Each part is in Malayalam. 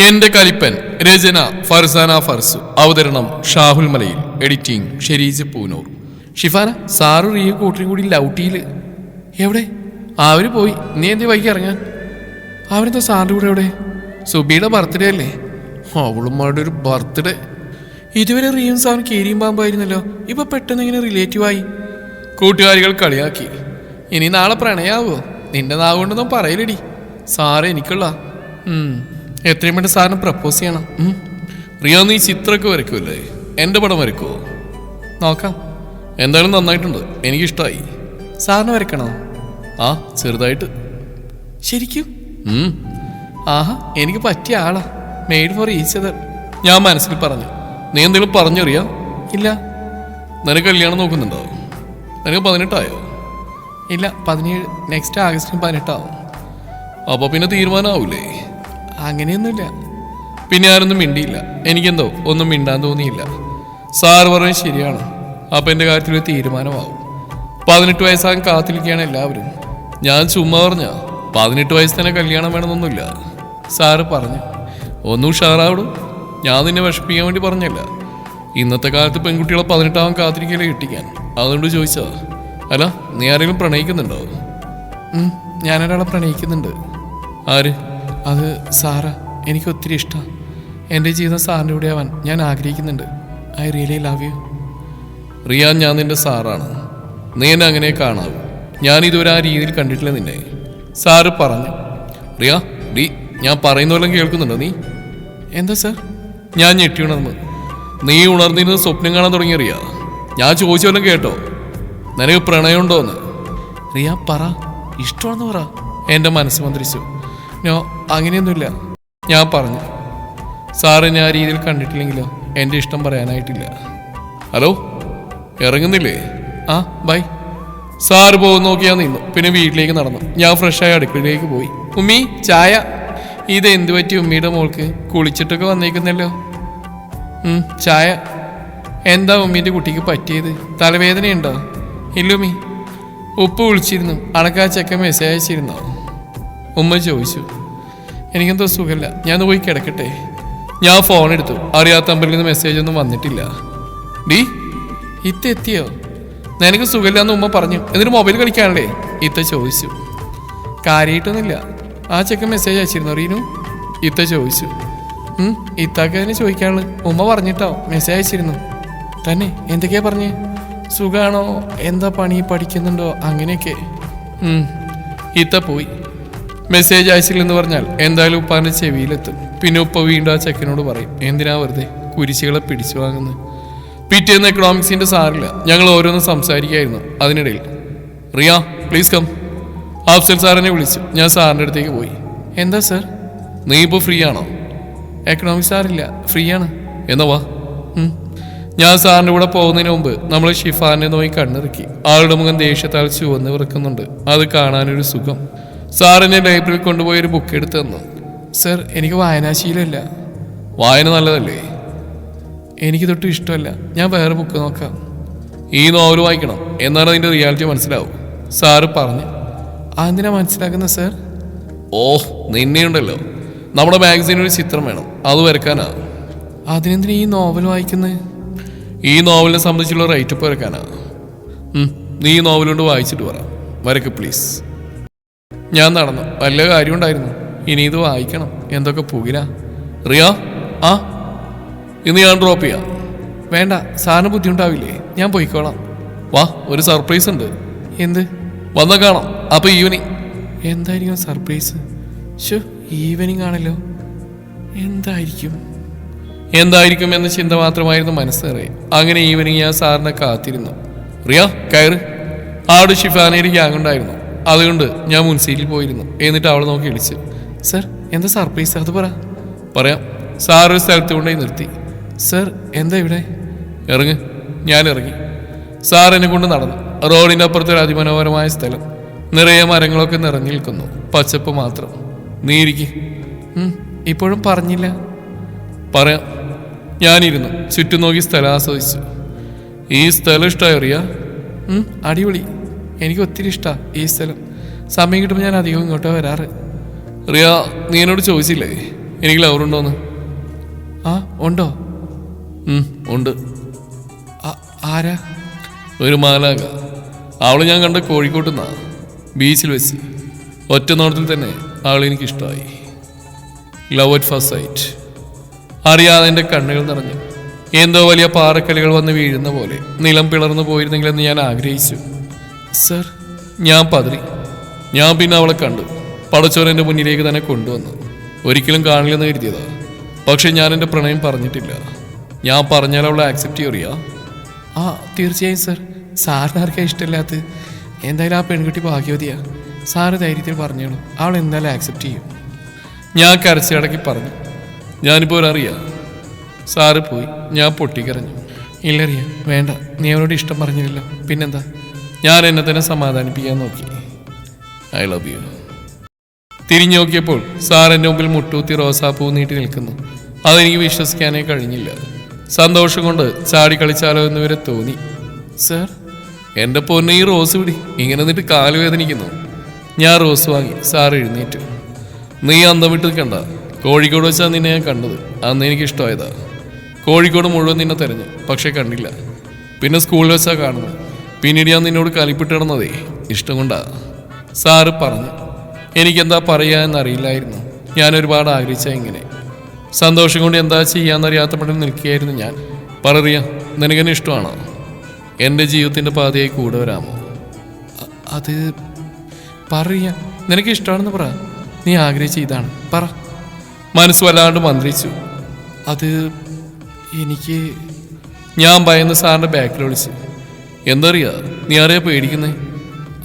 എന്റെ കലിപ്പൻ. രചന ഫർസാന ഫർസു. അവതരണം ഷാഹുൽ മലയിൽ. എഡിറ്റിംഗ് ഷെരീജ് പൂനൂർ. ഷിഫാന, സാറ് റിയ കൂട്ടരും കൂടി ലൗട്ടിയില്. എവിടെ? അവര് പോയി. നീ എന്ത് വൈകി ഇറങ്ങാൻ? അവരെന്താ സാറിൻ്റെ കൂടെ എവിടെ? സുബിയുടെ ബർത്ത്ഡേ അല്ലേ? അവളുമാരുടെ ഒരു ബർത്ത്ഡേ. ഇതുവരെ റിയും സാറിന് കീരിയും പാമ്പായിരുന്നല്ലോ, ഇപ്പൊ പെട്ടെന്ന് ഇങ്ങനെ റിലേറ്റീവായി. കൂട്ടുകാരികൾ കളിയാക്കി. ഇനി നാളെ പ്രണയാവോ? നിന്റെ നാവുകൊണ്ടൊന്നും പറയലടി. സാറ് എനിക്കുള്ള എത്രയും വേണ്ട സാറിന് പ്രപ്പോസ് ചെയ്യണം. റിയ, നീ ചിത്രമൊക്കെ വരയ്ക്കുമല്ലേ? എൻ്റെ പടം വരയ്ക്കുമോ? നോക്കാം. എന്തായാലും നന്നായിട്ടുണ്ട്, എനിക്കിഷ്ടമായി. സാറിന് വരയ്ക്കണോ? ആ, ചെറുതായിട്ട്. ശരിക്കും? ആഹാ, എനിക്ക് പറ്റിയ ആളാ. Made for each other. ഞാൻ മനസ്സിൽ പറഞ്ഞു. നീ എന്തെങ്കിലും പറഞ്ഞറിയാ? ഇല്ല. നിനക്ക് കല്യാണം നോക്കുന്നുണ്ടോ? നിനക്ക് 18 ഇല്ല, 17. നെക്സ്റ്റ് ആഗസ്റ്റിന് 18 അപ്പോൾ പിന്നെ തീരുമാനമാവൂലേ? അങ്ങനെയൊന്നുമില്ല. പിന്നെ ആരൊന്നും മിണ്ടിയില്ല. എനിക്കെന്തോ ഒന്നും മിണ്ടാൻ തോന്നിയില്ല. സാറ് പറഞ്ഞത് ശരിയാണ്. അപ്പം എൻ്റെ കാര്യത്തിൽ ഒരു തീരുമാനമാവും. 18 വയസ്സാകാൻ കാത്തിരിക്കുകയാണ് എല്ലാവരും. ഞാൻ ചുമ്മാ പറഞ്ഞ 18 വയസ്സ് തന്നെ കല്യാണം വേണമെന്നൊന്നുമില്ല. സാറ് പറഞ്ഞു. ഒന്നും ഉഷാറാവിടും. ഞാൻ നിന്നെ വിഷമിപ്പിക്കാൻ വേണ്ടി പറഞ്ഞല്ല. ഇന്നത്തെ കാലത്ത് പെൺകുട്ടികളെ 18 ആവാൻ കാത്തിരിക്കലേ കിട്ടിക്കാൻ. അതുകൊണ്ട് ചോദിച്ചാ. അല്ല, നീ ആരെങ്കിലും പ്രണയിക്കുന്നുണ്ടോ? ഞാനൊരാളെ പ്രണയിക്കുന്നുണ്ട്. ആര്? അത് സാറാ. എനിക്ക് ഒത്തിരി ഇഷ്ടമാണ്. എൻ്റെ ജീവിതം സാറിൻ്റെ കൂടെ ആവാൻ ഞാൻ ആഗ്രഹിക്കുന്നുണ്ട്. I really love you. Riyan, ഞാൻ നിന്റെ സാറാണ്. നീ എന്നെ അങ്ങനെ കാണാവൂ. ഞാൻ ഇതുവരെ ആ രീതിയിൽ കണ്ടിട്ടില്ല നിന്നെ. സാറ് പറഞ്ഞു. റിയ, ഞാൻ പറയുന്ന വല്ലതും കേൾക്കുന്നുണ്ടോ നീ? എന്താ സാർ? ഞാൻ ഞെട്ടി ഉണർന്നു. നീ ഉണർന്നിരുന്ന് സ്വപ്നം കാണാൻ തുടങ്ങിയ റിയ. ഞാൻ ചോദിച്ച വല്ലതും കേട്ടോ? നിനക്ക് പ്രണയമുണ്ടോന്ന്? റിയ, പറ. ഇഷ്ടമാണെന്ന് പറ. എൻ്റെ മനസ്സ് മന്ത്രിച്ചു. നോ, അങ്ങനെയൊന്നുമില്ല. ഞാൻ പറഞ്ഞു. സാറിനെ ആ രീതിയിൽ കണ്ടിട്ടില്ലെങ്കിലോ എൻ്റെ ഇഷ്ടം പറയാനായിട്ടില്ല. ഹലോ, ഇറങ്ങുന്നില്ലേ? ആ, ബൈ. സാറ് പോകുന്ന നോക്കിയാൽ നിന്നു. പിന്നെ വീട്ടിലേക്ക് നടന്നു. ഞാൻ ഫ്രഷായി അടുക്കളയിലേക്ക് പോയി. ഉമ്മി, ചായ. ഇതെന്ത് പറ്റി ഉമ്മിയുടെ മോൾക്ക്? കുളിച്ചിട്ടൊക്കെ വന്നേക്കുന്നല്ലോ. ചായ. എന്താ ഉമ്മീൻ്റെ കുട്ടിക്ക് പറ്റിയത്? തലവേദനയുണ്ടോ? ഇല്ലുമ്മി. ഉപ്പ് വിളിച്ചിരുന്നു. അണക്കാ ചെക്ക മെസ്സേജ് അയച്ചിരുന്നോ? ഉമ്മ ചോദിച്ചു. എനിക്കെന്തോ സുഖമില്ല, ഞാൻ പോയി കിടക്കട്ടെ. ഞാൻ ഫോൺ എടുത്തു. അറിയാത്ത നമ്പറിൽ നിന്ന് മെസ്സേജ് ഒന്നും വന്നിട്ടില്ല. എത്തിയോ? നിനക്ക് സുഖമില്ലാന്ന് ഉമ്മ പറഞ്ഞു. എന്നിട്ട് മൊബൈൽ കളിക്കാനല്ലേ? ഇത്ത ചോദിച്ചു. കാര്യമായിട്ടൊന്നുമില്ല. ആ ചെക്കൻ മെസ്സേജ് അയച്ചിരുന്നോ റീനു? ഇത്ത ചോദിച്ചു. ഇത്താക്ക് തന്നെ ചോദിക്കാനുള്ളത്. ഉമ്മ പറഞ്ഞിട്ടോ മെസ്സേജ് അയച്ചിരുന്നു. തന്നെ? എന്തൊക്കെയാ പറഞ്ഞ്? സുഖാണോ? എന്താ പണി? പഠിക്കുന്നുണ്ടോ? അങ്ങനെയൊക്കെ. ഇത്ത പോയി. മെസ്സേജ് അയച്ചില്ലെന്ന് പറഞ്ഞാൽ എന്തായാലും ഉപ്പാൻ്റെ ചെവിയിലെത്തും. പിന്നെ ഉപ്പ വീണ്ടും ആ ചെക്കനോട് പറയും, എന്തിനാ വെറുതെ കുരിശികളെ പിടിച്ചു വാങ്ങുന്നത്. പിറ്റേന്ന് എക്കണോമിക്സിൻ്റെ സാറില്ല. ഞങ്ങൾ ഓരോന്നും സംസാരിക്കുകയായിരുന്നു. അതിനിടയിൽ റിയ, പ്ലീസ് കം. അഫ്സൽ സാറിനെ വിളിച്ചു. ഞാൻ സാറിൻ്റെ അടുത്തേക്ക് പോയി. എന്താ സാർ? നീ ഇപ്പോൾ ഫ്രീ ആണോ? എക്കണോമിക്സ് സാറില്ല, ഫ്രീ ആണ്. എന്നാ വാ. ഞാൻ സാറിൻ്റെ കൂടെ പോകുന്നതിന് മുമ്പ് നമ്മൾ ഷിഫാനെ നോക്കി കണ്ണിറുക്കി. ആളുടെ മുഖം ദേഷ്യത്താൽ ചുവന്ന് വിറക്കുന്നുണ്ട്. അത് കാണാനൊരു സുഖം. സാറിനെ ലൈബ്രറിയിൽ കൊണ്ടുപോയി ഒരു ബുക്ക് എടുത്ത് തന്നു. സർ, എനിക്ക് വായനാശീലമില്ല. വായന നല്ലതല്ലേ? എനിക്ക് തൊട്ടും ഇഷ്ടമല്ല. ഞാൻ വേറെ ബുക്ക് നോക്കാം. ഈ നോവൽ വായിക്കണം, എന്നാലും അതിൻ്റെ റിയാലിറ്റി മനസ്സിലാവും. സാറ് പറഞ്ഞു. അതെന്തിനാ മനസ്സിലാക്കുന്ന സർ? നിന്നെയുണ്ടല്ലോ, നമ്മുടെ മാഗസീനിൽ ഒരു ചിത്രം വേണം, അത് വരക്കാനാ. അതിനെന്തിനാ ഈ നോവൽ വായിക്കുന്നത്? ഈ നോവലിനെ സംബന്ധിച്ചുള്ള റൈറ്റപ്പ് വരക്കാനാ. നീ ഈ നോവൽ കൊണ്ട് വായിച്ചിട്ട് പറ. വരക്ക് പ്ലീസ്. ഞാൻ നടന്നു. വല്ല കാര്യം ഉണ്ടായിരുന്നു. ഇനി ഇത് വായിക്കണം. എന്തൊക്കെ പുകില. റിയ, ഇന്ന് ഞാൻ ഡ്രോപ്പ് ചെയ്യാം. വേണ്ട, സാറിന് ബുദ്ധിമുട്ടാവില്ലേ? ഞാൻ പോയിക്കോളാം. വാ, ഒരു സർപ്രൈസ് ഉണ്ട്. എന്ത്? വന്ന കാണാം. അപ്പൊ ഈവനിങ്. എന്തായിരിക്കും സർപ്രൈസ്? ഈവനിങ് ആണല്ലോ. എന്തായിരിക്കും എന്ന ചിന്ത മാത്രമായിരുന്നു മനസ്സേറെ. അങ്ങനെ ഈവനിങ് ഞാൻ സാറിനെ കാത്തിരുന്നു. റിയ, കയറ്. ആട് ഷിഫാനയുടെ ഗ്യാങ് ഉണ്ടായിരുന്നു. അതുകൊണ്ട് ഞാൻ മുൻസീറ്റിൽ പോയിരുന്നു. എന്നിട്ട് അവളെ നോക്കി വിളിച്ചു. സർ, എന്താ സർപ്രൈസ്? അത് പറയാം. സാർ ഒരു സ്ഥലത്ത് കൊണ്ടുപോയി നിർത്തി. സർ, എന്താ ഇവിടെ? ഇറങ്ങ്. ഞാൻ ഇറങ്ങി. സാർ എന്നെ കൊണ്ട് നടന്നു. റോഡിൻ്റെ അപ്പുറത്തെ ഒരു അതിമനോഹരമായ സ്ഥലം. നിറയെ മരങ്ങളൊക്കെ നിറഞ്ഞു നിൽക്കുന്നു. പച്ചപ്പ് മാത്രം. നീ ഇരിക്കും. ഇപ്പോഴും പറഞ്ഞില്ല. പറയാം. ഞാനിരുന്നു. ചുറ്റും നോക്കി സ്ഥലം ആസ്വദിച്ചു. ഈ സ്ഥലം ഇഷ്ടമായി റിയ? അടിപൊളി. എനിക്ക് ഒത്തിരി ഇഷ്ടമാണ് ഈ സ്ഥലം. സമയം കിട്ടുമ്പോൾ ഞാൻ അധികം ഇങ്ങോട്ട് വരാറ്. റിയ, നീ എന്നോട് ചോദിച്ചില്ലേ എനിക്ക് ലവറുണ്ടോന്ന്? ആ ഉണ്ടോ? ഉണ്ട്. ആരാ? ഒരു മാലാക. അവള് ഞാൻ കണ്ട കോഴിക്കോട്ടുനിന്നാ, ബീച്ചിൽ വെച്ച്. ഒറ്റ നോട്ടത്തിൽ തന്നെ അവളെനിക്കിഷ്ടമായി. Love at first sight. അറിയാതെ എൻ്റെ കണ്ണുകൾ നിറഞ്ഞു. എന്തോ വലിയ പാറക്കല്ലുകൾ വന്ന് വീഴുന്ന പോലെ നിലം പിളർന്നു പോയിരുന്നെങ്കിലെന്ന് ഞാൻ ആഗ്രഹിച്ചു. സർ, ഞാൻ പതറി. ഞാൻ പിന്നെ അവളെ കണ്ടു. പടച്ചോൻ എൻ്റെ മുന്നിലേക്ക് തന്നെ കൊണ്ടുവന്നു. ഒരിക്കലും കാണില്ലെന്ന് കരുതിയതാ. പക്ഷെ ഞാൻ എൻ്റെ പ്രണയം പറഞ്ഞിട്ടില്ല. ഞാൻ പറഞ്ഞാൽ അവളെ ആക്സെപ്റ്റ് ചെയ്യറിയാ? ആ തീർച്ചയായും സർ. സാറിന് ആർക്കാ ഇഷ്ടമില്ലാത്ത? എന്തായാലും ആ പെൺകുട്ടി ഭാഗ്യവതിയാ. സാറ് ധൈര്യത്തിൽ പറഞ്ഞോളൂ, അവൾ എന്തായാലും ആക്സെപ്റ്റ് ചെയ്യും. ഞാൻ കരച്ചിടക്കി പറഞ്ഞു. ഞാനിപ്പോൾ അറിയാം. സാറ് പോയി. ഞാൻ പൊട്ടിക്കരഞ്ഞു. ഇല്ലറിയ, വേണ്ട, നീ അവരോട് ഇഷ്ടം പറഞ്ഞില്ലല്ലോ, പിന്നെന്താ? ഞാൻ എന്നെ തന്നെ സമാധാനിപ്പിക്കാൻ നോക്കി. I love you. തിരിഞ്ഞു നോക്കിയപ്പോൾ സാർ എൻ്റെ മുമ്പിൽ മുട്ടൂത്തി റോസാപ്പൂ നീട്ടി നിൽക്കുന്നു. അതെനിക്ക് വിശ്വസിക്കാനേ കഴിഞ്ഞില്ല. സന്തോഷം കൊണ്ട് ചാടിക്കളിച്ചാലോ എന്ന് വരെ തോന്നി. സർ, എൻ്റെ പൊന്നെ, ഈ റോസ് പിടി. ഇങ്ങനെ നിന്നിട്ട് കാല് വേദനിക്കുന്നു. ഞാൻ റോസ് വാങ്ങി. സാർ എഴുന്നേറ്റു. നീ അന്തം വിട്ട് നിൽക്കണ്ട. കോഴിക്കോട് വെച്ചാൽ നിന്നെ ഞാൻ കണ്ടത്. അന്ന് എനിക്കിഷ്ടമായതാ. കോഴിക്കോട് മുഴുവൻ നിന്നെ തെരഞ്ഞു, പക്ഷെ കണ്ടില്ല. പിന്നെ സ്കൂളിൽ വെച്ചാൽ കാണുന്നത്. പിന്നീട് ഞാൻ നിന്നോട് കലിപ്പിട്ട് കിടന്നതേ ഇഷ്ടം കൊണ്ടാ. സാറ് പറഞ്ഞു. എനിക്കെന്താ പറയുക എന്നറിയില്ലായിരുന്നു. ഞാൻ ഒരുപാട് ആഗ്രഹിച്ച ഇങ്ങനെ. സന്തോഷം കൊണ്ട് എന്താ ചെയ്യാന്നറിയാത്തപ്പോഴും നിൽക്കുകയായിരുന്നു ഞാൻ. പററിയ, നിനക്കെന്നെ ഇഷ്ടമാണോ? എൻ്റെ ജീവിതത്തിൻ്റെ പാതയായി കൂടെ വരാമോ? അത് പറയാ. നിനക്ക് ഇഷ്ടമാണെന്ന് പറ. നീ ആഗ്രഹിച്ച ഇതാണ്, പറ. മനസ്സ് വല്ലാണ്ട് മന്ത്രിച്ചു. അത് എനിക്ക്... ഞാൻ ഭയന്ന് സാറിൻ്റെ ബാക്കിൽ വിളിച്ചു. എന്തറിയാ, നീ ആരെയാ പേടിക്കുന്നേ?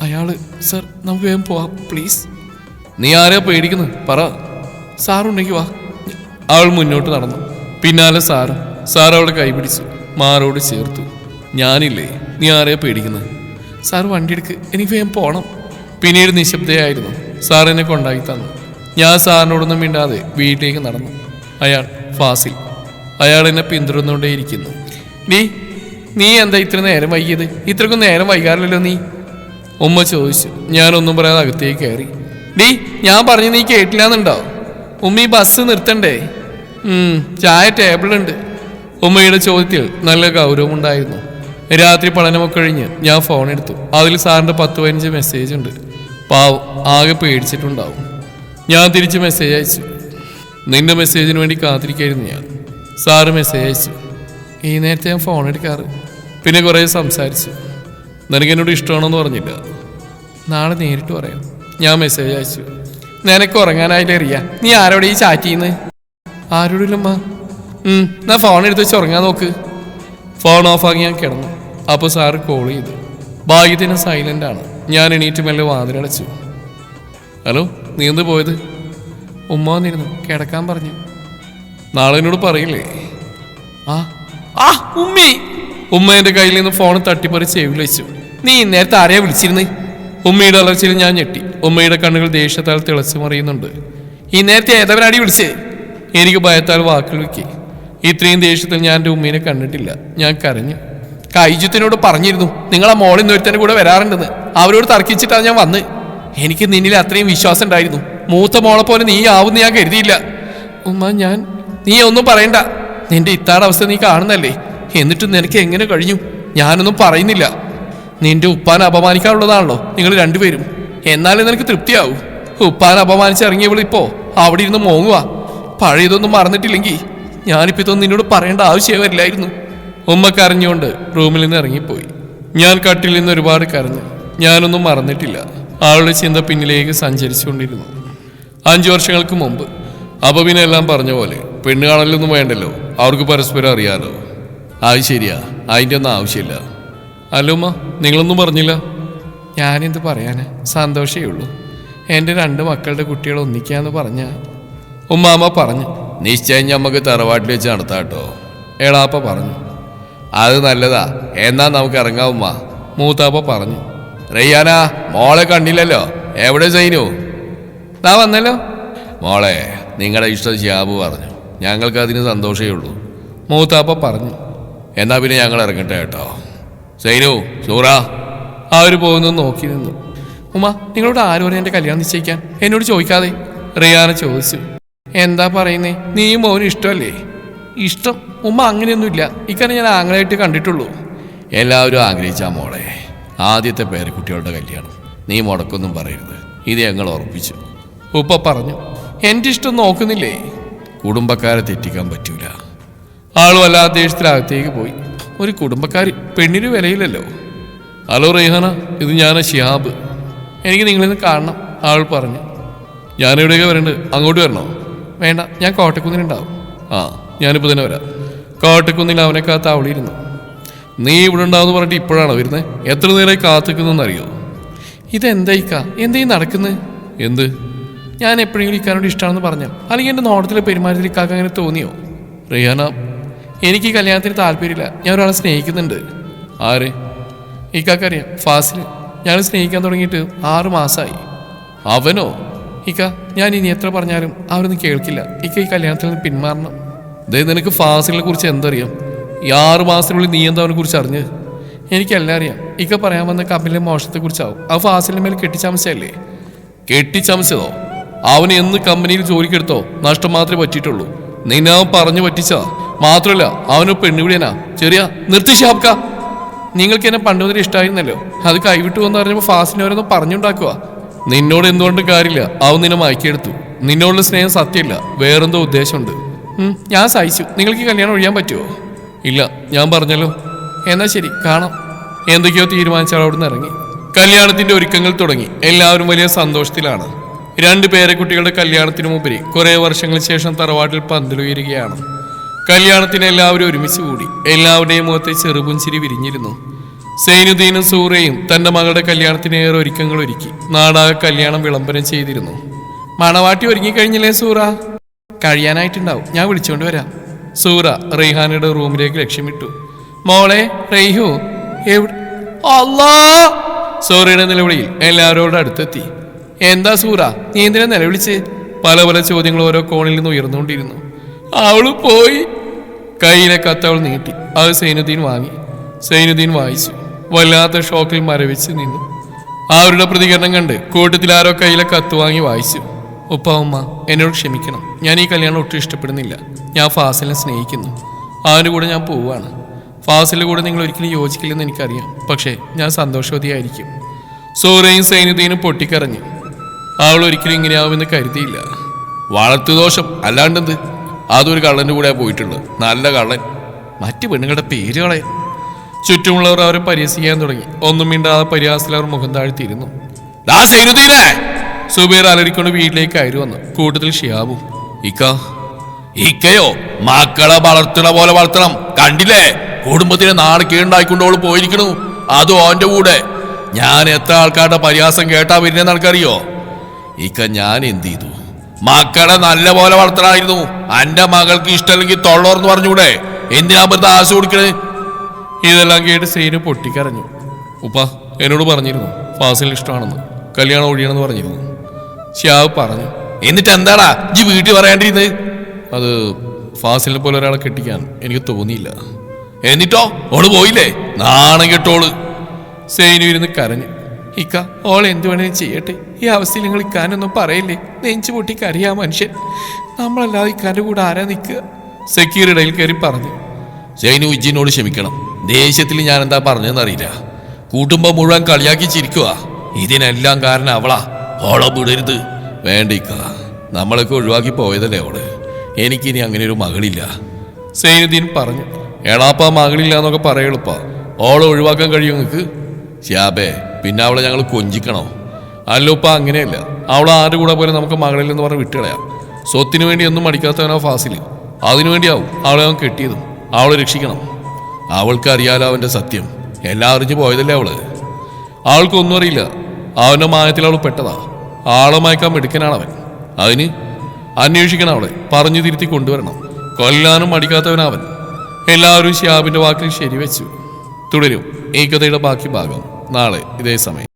അയാള്. സർ, നമുക്ക് വേഗം പോവാം പ്ലീസ്. നീ ആരെയാ പേടിക്കുന്നത്? പറ. സാറുണ്ടെങ്കിൽ വാ. അവൾ മുന്നോട്ട് നടന്നു. പിന്നാലെ സാറും. സാർ അവളുടെ കൈ പിടിച്ചു, മാറോട് ചേർത്തു. ഞാനില്ലേ, നീ ആരെയാ പേടിക്കുന്നത്? സാർ വണ്ടി എടുക്ക്, എനിക്ക് വേഗം പോകണം. പിന്നീട് നിശബ്ദയായിരുന്നു. സാർ എന്നെ കൊണ്ടാക്കി തന്നു. ഞാൻ സാറിനോടൊന്നും മിണ്ടാതെ വീട്ടിലേക്ക് നടന്നു. അയാൾ ഫാസിൽ. അയാൾ എന്നെ പിന്തുടർന്നുകൊണ്ടേയിരിക്കുന്നു. നീ എന്താ ഇത്ര നേരം വൈകിയത്? ഇത്രക്കും നേരം വൈകാറില്ലല്ലോ നീ. ഉമ്മ ചോദിച്ചു. ഞാനൊന്നും പറയാതെ അകത്തേക്ക് കയറി. ഞാൻ പറഞ്ഞു നീ കേട്ടില്ലാന്നുണ്ടോ? ഉമ്മ, ഈ ബസ് നിർത്തണ്ടേ? ചായ ടേബിളുണ്ട്. ഉമ്മയുടെ ചോദ്യത്തിൽ നല്ല ഗൗരവമുണ്ടായിരുന്നു. രാത്രി പഠനമൊക്കെ കഴിഞ്ഞ് ഞാൻ ഫോൺ എടുത്തു. അതിൽ സാറിൻ്റെ 10-15 മെസ്സേജ് ഉണ്ട്. പാവം, ആകെ പേടിച്ചിട്ടുണ്ടാവും. ഞാൻ തിരിച്ച് മെസ്സേജ് അയച്ചു. നിന്റെ മെസ്സേജിന് വേണ്ടി കാത്തിരിക്കായിരുന്നു ഞാൻ. സാറ് മെസ്സേജ് അയച്ചു. ഈ നേരത്തെ ഞാൻ ഫോൺ എടുക്കാറ്. പിന്നെ കുറേ സംസാരിച്ചു. നിനക്കെന്നോട് ഇഷ്ടമാണെന്ന് പറഞ്ഞില്ല. നാളെ നേരിട്ട് പറയാം. ഞാൻ മെസ്സേജ് അയച്ചു. നിനക്ക് ഉറങ്ങാനായിട്ട് അറിയാം. നീ ആരോടെ ഈ ചാറ്റ് ചെയ്യുന്നത്? ആരോടില്ലമ്മ. ഞാൻ ഫോൺ എടുത്ത് വെച്ച് ഉറങ്ങാൻ നോക്ക്. ഫോൺ ഓഫാക്കി ഞാൻ കിടന്നു. അപ്പോൾ സാറ് കോൾ ചെയ്തു. ഭാഗ്യത്തിന് സൈലൻ്റ് ആണ്. ഞാൻ എണീറ്റ് മെല്ലെ വാതിലടച്ചു. ഹലോ, നീ എന്ത് പോയത്? ഉമ്മ വന്നിരുന്നു, കിടക്കാൻ പറഞ്ഞു. നാളെ എന്നോട് പറയില്ലേ? ഉമ്മി. ഉമ്മ എൻ്റെ കയ്യിൽ നിന്ന് ഫോൺ തട്ടിപ്പറി ചെവിയിൽ വെച്ചു. നീ നേരത്തെ ആരെയാ വിളിച്ചിരുന്നേ? ഉമ്മയുടെ അലർച്ചയിൽ ഞാൻ ഞെട്ടി. ഉമ്മയുടെ കണ്ണുകൾ ദേഷ്യത്താൽ തിളച്ചു മറിയുന്നുണ്ട്. ഈ നേരത്തെ ഏതവനാടി വിളിച്ചേ? എനിക്ക് ഭയത്താൽ വാക്കുകൾ വെക്കി. ഇത്രയും ദേഷ്യത്തിൽ ഞാൻ എൻ്റെ ഉമ്മീനെ കണ്ടിട്ടില്ല. ഞാൻ കരഞ്ഞു. കൈജുത്തിനോട് പറഞ്ഞിരുന്നു നിങ്ങളെ മോളിൽ ഒരുത്തൻ്റെ കൂടെ വരാറുണ്ടെന്ന്. അവരോട് തർക്കിച്ചിട്ടാണ് ഞാൻ വന്ന്. എനിക്ക് നിന്നിൽ അത്രയും വിശ്വാസം ഉണ്ടായിരുന്നു. മൂത്ത മോളെ പോലെ നീ ആവുമെന്ന് ഞാൻ കരുതിയില്ല. ഉമ്മ, നീ ഒന്നും പറയണ്ട. നിന്റെ ഇത്താടെ അവസ്ഥ നീ കാണുന്നല്ലേ. എന്നിട്ടും നിനക്ക് എങ്ങനെ കഴിഞ്ഞു? ഞാനൊന്നും പറയുന്നില്ല. നിന്റെ ഉപ്പാനെ അപമാനിക്കാനുള്ളതാണല്ലോ നിങ്ങൾ രണ്ടുപേരും. എന്നാലും നിനക്ക് തൃപ്തിയാവൂ. ഉപ്പാനെ അപമാനിച്ചിറങ്ങിയവളിപ്പോ അവിടെ ഇരുന്ന് മോങ്ങുക. പഴയതൊന്നും മറന്നിട്ടില്ലെങ്കിൽ ഞാനിപ്പോൾ ഇതൊന്നും നിന്നോട് പറയേണ്ട ആവശ്യമേ വരില്ലായിരുന്നു. ഉമ്മ കരഞ്ഞുകൊണ്ട് റൂമിൽ നിന്ന് ഇറങ്ങിപ്പോയി. ഞാൻ കട്ടിൽ നിന്ന് ഒരുപാട് കരഞ്ഞു. ഞാനൊന്നും മറന്നിട്ടില്ല. ആളുടെ ചിന്ത പിന്നിലേക്ക് സഞ്ചരിച്ചുകൊണ്ടിരുന്നു. 5 വർഷങ്ങൾക്ക് മുമ്പ്. അപ്പൊ പിന്നെ എല്ലാം പറഞ്ഞ പോലെ പെണ്ണ് കാണലൊന്നും വേണ്ടല്ലോ, അവർക്ക് പരസ്പരം അറിയാലോ. അത് ശരിയാ, അതിൻ്റെ ഒന്നും ആവശ്യമില്ല. അല്ലുമ്മ, നിങ്ങളൊന്നും പറഞ്ഞില്ല. ഞാനെന്ത് പറയാനാ, സന്തോഷമേ ഉള്ളൂ. എൻ്റെ 2 മക്കളുടെ കുട്ടികൾ ഒന്നിക്കാന്ന് പറഞ്ഞ ഉമ്മാമ്മ പറഞ്ഞു. നിശ്ചയം നമുക്ക് തറവാട്ടിൽ വെച്ച് നടത്താട്ടോ, എളാപ്പ പറഞ്ഞു. അത് നല്ലതാ, എന്നാ നമുക്ക് ഇറങ്ങാവുമ്മ, മൂത്താപ്പ പറഞ്ഞു. റയ്യാനാ, മോളെ കണ്ടില്ലല്ലോ, എവിടെ സൈനു? ദാ വന്നല്ലോ. മോളെ, നിങ്ങളുടെ ഇഷ്ടം ശ്യാബ് പറഞ്ഞു. ഞങ്ങൾക്ക് അതിന് സന്തോഷമേ ഉള്ളൂ, മൂത്താപ്പ പറഞ്ഞു. എന്നാ പിന്നെ ഞങ്ങൾ ഇറങ്ങട്ടെ കേട്ടോ. സൈനു, സൂറ. അവർ പോകുന്നത് നോക്കി നിന്നു. ഉമ്മ, നിങ്ങളോട് ആരും എൻ്റെ കല്യാണം നിശ്ചയിക്കാൻ എന്നോട് ചോദിക്കാതെ? റിയാന ചോദിച്ചു. എന്താ പറയുന്നേ? നീയും മോനും ഇഷ്ടമല്ലേ? ഇഷ്ടം ഉമ്മ അങ്ങനെയൊന്നുമില്ല. ഇക്കാര്യം ഞാൻ ആങ്ങളായിട്ട് കണ്ടിട്ടുള്ളൂ. എല്ലാവരും ആഗ്രഹിച്ചാ മോളെ, ആദ്യത്തെ പേരക്കുട്ടികളുടെ കല്യാണം. നീ മുടക്കൊന്നും പറയരുത്, ഇത് ഞങ്ങൾ ഉറപ്പിച്ചു. ഉപ്പ പറഞ്ഞു. എൻ്റെ ഇഷ്ടം നോക്കുന്നില്ലേ? കുടുംബക്കാരെ തെറ്റിക്കാൻ പറ്റൂല. ആളും എല്ലാ ദേശത്തിനകത്തേക്ക് പോയി. ഒരു കുടുംബക്കാർ പെണ്ണിന് വിലയില്ലല്ലോ. ഹലോ റെയ്ഹാന, ഇത് ഞാൻ ഷിഹാബ്. എനിക്ക് നിങ്ങളിന്ന് കാണണം, ആൾ പറഞ്ഞു. ഞാനെവിടെയൊക്കെ വരണ്ട്? അങ്ങോട്ട് വരണോ? വേണ്ട, ഞാൻ കോട്ടക്കുന്നിലുണ്ടാവും. ആ, ഞാനിപ്പോൾ തന്നെ വരാം. കോട്ടക്കുന്നിൽ അവനെ കാത്ത് അവളിരുന്നു. നീ ഇവിടെ ഉണ്ടാവുമെന്ന് പറഞ്ഞിട്ട് ഇപ്പോഴാണോ വരുന്നത്? എത്ര നേരമായി കാത്തിക്കുന്നറിയോ? ഇതെന്തായിക്കാ, എന്തേ നടക്കുന്നത്? എന്ത്? ഞാൻ എപ്പോഴെങ്കിലും ഇക്കാനോട് ഇഷ്ടമാണെന്ന് പറഞ്ഞാൽ, അല്ലെങ്കിൽ എൻ്റെ നോട്ടത്തിലെ പെരുമാറ്റത്തിൽ ഇക്കാക്ക് അങ്ങനെ തോന്നിയോ? റിയാന, എനിക്ക് ഈ കല്യാണത്തിന് താല്പര്യമില്ല. ഞാൻ ഒരാളെ സ്നേഹിക്കുന്നുണ്ട്. ആര്? ഇക്കാക്കറിയാം, ഫാസിൽ. ഞാൻ സ്നേഹിക്കാൻ തുടങ്ങിയിട്ട് 6 മാസമായി. അവനോ? ഇക്ക, ഞാൻ ഇനി എത്ര പറഞ്ഞാലും അവരൊന്നും കേൾക്കില്ല. ഇക്ക ഈ കല്യാണത്തിൽ നിന്ന് പിന്മാറണം. അതായത് നിനക്ക് ഫാസിലിനെ കുറിച്ച് എന്തറിയാം? ഈ 6 മാസത്തിനുള്ളിൽ നീ എന്താ അവനെ കുറിച്ച് അറിഞ്ഞ്? എനിക്കെല്ലാം അറിയാം. ഇക്ക പറയാൻ വന്ന കമ്പനിയിലെ മോഷണത്തെക്കുറിച്ചാവും. ആ ഫാസിലിൻ്റെ മേലെ കെട്ടിച്ചമച്ചല്ലേ? കെട്ടിച്ചമച്ചതോ? അവന് എന്ന് കമ്പനിയിൽ ജോലിക്കെടുത്തോ? നഷ്ടം മാത്രമേ പറ്റിയിട്ടുള്ളൂ. നിന്നെ അവൻ പറഞ്ഞു പറ്റിച്ചാ. മാത്രമല്ല അവന് പെണ്ണുപിടിയനാ. ചെറിയ നിർത്തി ഷാബ്ക്ക. നിങ്ങൾക്ക് എന്നെ പണ്ട് മുതൽ ഇഷ്ടമായിരുന്നല്ലോ. അത് കൈവിട്ടു എന്ന് പറഞ്ഞപ്പോൾ ഫാസിലിനെ ഓരോന്നും പറഞ്ഞുണ്ടാക്കുക. നിന്നോട് എന്തുകൊണ്ടും കാര്യമില്ല, അവൻ നിന്നെ മയക്കിയെടുത്തു. നിന്നോടുള്ള സ്നേഹം സത്യമില്ല, വേറെന്തോ ഉദ്ദേശമുണ്ട്. ഞാൻ സഹിച്ചു. നിങ്ങൾക്ക് കല്യാണം ഒഴിയാൻ പറ്റുമോ? ഇല്ല, ഞാൻ പറഞ്ഞല്ലോ. എന്നാ ശരി, കാണാം. എന്തൊക്കെയോ തീരുമാനിച്ചാൽ അവിടുന്ന് ഇറങ്ങി. കല്യാണത്തിന്റെ ഒരുക്കങ്ങൾ തുടങ്ങി. എല്ലാവരും വലിയ സന്തോഷത്തിലാണ്. 2 പേരക്കുട്ടികളുടെ കല്യാണത്തിന് മുമ്പേ കുറെ വർഷങ്ങൾക്ക് ശേഷം തറവാട്ടിൽ പന്തലുയരുകയാണ്. കല്യാണത്തിന് എല്ലാവരും ഒരുമിച്ച് കൂടി. എല്ലാവരുടെയും മുഖത്തെ ചെറുപുഞ്ചിരി വിരിഞ്ഞിരുന്നു. സൈനുദ്ദീനും സൂറയും തന്റെ മകളുടെ കല്യാണത്തിന് ഏറെ ഒരുക്കങ്ങൾ ഒരുക്കി. നാടാകെ കല്യാണം വിളംബരം ചെയ്തിരുന്നു. മണവാട്ടി ഒരുങ്ങിക്കഴിഞ്ഞില്ലേ സൂറ? കഴിയാനായിട്ടുണ്ടാവും, ഞാൻ വിളിച്ചുകൊണ്ട് വരാം. സൂറ റെയ്ഹാനയുടെ റൂമിലേക്ക് ലക്ഷ്യമിട്ടു. മോളെ റെയ്ഹു എവിടെ? അല്ലാ! സൂറയുടെ നിലവിളിയിൽ എല്ലാവരോടും അടുത്തെത്തി. എന്താ സൂറ, നീ എന്തിനാ നിലവിളിച്ച്? പല പല ചോദ്യങ്ങൾ ഓരോ കോണിൽ നിന്ന് ഉയർന്നുകൊണ്ടിരുന്നു. അവള് പോയി. കയ്യിലെ കത്ത് അവൾ നീട്ടി. അത് സൈനുദ്ദീൻ വാങ്ങി. സൈനുദ്ദീൻ വായിച്ചു. വല്ലാത്ത ഷോക്കിൽ മരവിച്ച് നിന്നു. അവരുടെ പ്രതികരണം കണ്ട് കൂട്ടത്തിൽ ആരോ കയ്യിലെ കത്ത് വാങ്ങി വായിച്ചു. ഉപ്പ ഉമ്മ, എന്നോട് ക്ഷമിക്കണം. ഞാൻ ഈ കല്യാണം ഒട്ടും ഇഷ്ടപ്പെടുന്നില്ല. ഞാൻ ഫാസിലിനെ സ്നേഹിക്കുന്നു. അവൻ്റെ കൂടെ ഞാൻ പോവുകയാണ്. ഫാസിലിൻ്റെ കൂടെ നിങ്ങൾ ഒരിക്കലും യോജിക്കില്ലെന്ന് എനിക്കറിയാം. പക്ഷേ ഞാൻ സന്തോഷവതിയായിരിക്കും. സൂറയും സൈനുദ്ദീനും പൊട്ടിക്കരഞ്ഞു. അവൾ ഒരിക്കലും ഇങ്ങനെയാവുമെന്ന് കരുതിയില്ല. വളർത്തുദോഷം അല്ലാണ്ടെന്ത്? അതൊരു കള്ളൻ്റെ കൂടെ പോയിട്ടുള്ളത്. നല്ല കള്ളൻ. മറ്റു പെണ്ണുങ്ങളുടെ പേരുകളെ. ചുറ്റുമുള്ളവർ അവരെ പരിഹസിക്കാൻ തുടങ്ങി. ഒന്നും മിണ്ടാതെ പരിഹാസത്തിൽ അവർ മുഖം താഴ്ത്തിയിരുന്നു. സുബൈർ അലറിക്കൊണ്ട് വീട്ടിലേക്ക് കയറി വന്നു. കൂട്ടത്തിൽ ഷിയാബും. ഇക്കയോ മക്കളെ വളർത്തണ പോലെ വളർത്തണം. കണ്ടില്ലേ, കുടുംബത്തിന് നാളെ കീഴുണ്ടായിക്കൊണ്ടോള് പോയിരിക്കണു. അതും ഓന്റെ കൂടെ. ഞാൻ എത്ര ആൾക്കാരുടെ പരിഹാസം കേട്ടാ വരുന്നതെന്ന് നടക്കറിയോ? ഇക്ക, ഞാൻ എന്ത് ചെയ്തു? മക്കളെ നല്ല പോലെ വളർത്തണമായിരുന്നു. എന്റെ മകൾക്ക് ഇഷ്ടമല്ലെങ്കിൽ തൊള്ളോർന്ന് പറഞ്ഞൂടെ? എന്തിനാ വെറുതെ ആശ കൊടുക്കണേ? ഇതെല്ലാം കേട്ട് സൈന് പൊട്ടിക്കരഞ്ഞു. ഉപ്പ എന്നോട് പറഞ്ഞിരുന്നു ഫാസിലിന് ഇഷ്ടമാണെന്ന്, കല്യാണം ഒഴിയണമെന്ന് പറഞ്ഞിരുന്നു. ഷിയാബ് പറഞ്ഞു. എന്നിട്ട് എന്താടാ ഈ വീട്ടിൽ പറയാണ്ടിരുന്നത്? അത് ഫാസിലിനെ പോലെ ഒരാളെ കെട്ടിക്കാൻ എനിക്ക് തോന്നിയില്ല. എന്നിട്ടോ ഓള് പോയില്ലേ? നാണം കെട്ടോള്. സൈനു ഇരുന്ന് കരഞ്ഞു. ഇക്ക, ഓൾ എന്തു വേണേലും ചെയ്യട്ടെ. ഈ അവസ്ഥയിൽ നിങ്ങൾ ഇക്കാനൊന്നും പറയില്ലേ? നെഞ്ചു പൊട്ടി കരയാ മനുഷ്യൻ. നമ്മളല്ലാതെ ഇക്കാൻ്റെ കൂടെ ആരാ നിൽക്കുക? സക്കീർ ഇടയിൽ കയറി പറഞ്ഞു. സൈനു, ഇജ്ജിനോട് ക്ഷമിക്കണം. ദേഷ്യത്തിൽ ഞാൻ എന്താ പറഞ്ഞതെന്നറിയില്ല. കുടുംബം മുഴുവൻ കളിയാക്കി ചിരിക്കുക. ഇതിനെല്ലാം കാരണം അവളാ. ഓളെ വിടരുത്. വേണ്ടിക്ക, നമ്മളൊക്കെ ഒഴിവാക്കി പോയതല്ലേ അവള്. എനിക്കിനി അങ്ങനെ ഒരു മകളില്ല. സൈനുദ്ദീൻ പറഞ്ഞു. എളാപ്പ മകളില്ല എന്നൊക്കെ പറയളുപ്പ. ഓളെ ഒഴിവാക്കാൻ കഴിയും നിങ്ങൾക്ക്? ഷ്യാബേ, പിന്നെ അവളെ ഞങ്ങൾ കൊഞ്ചിക്കണോ? അല്ലോപ്പ, അങ്ങനെയല്ല. അവളെ ആരുടെ കൂടെ പോലെ നമുക്ക് മകളില്ലെന്ന് പറഞ്ഞ് വിട്ടുകളയാം. സ്വത്തിന് വേണ്ടി ഒന്നും മടിക്കാത്തവനോ ഫാസിൽ. അതിനുവേണ്ടിയാവും അവളെ അവൻ കെട്ടിയതും. അവളെ രക്ഷിക്കണം. അവൾക്ക് അറിയാലോ അവൻ്റെ സത്യം. എല്ലാം അറിഞ്ഞു പോയതല്ലേ അവള്. അവൾക്കൊന്നും അറിയില്ല. അവൻ്റെ മായത്തിൽ അവൾ പെട്ടതാ. ആളെ മയക്കാൻ മിടുക്കനാണവൻ. അതിന് അന്വേഷിക്കണം. അവളെ പറഞ്ഞു തിരുത്തി കൊണ്ടുവരണം. കൊല്ലാനും മടിക്കാത്തവനവൻ. എല്ലാവരും ഷിയാബിന്റെ വാക്കിൽ ശരിവെച്ചു. തുടരും ഈ കഥയുടെ ബാക്കി ഭാഗം നാളെ ഇതേ സമയം.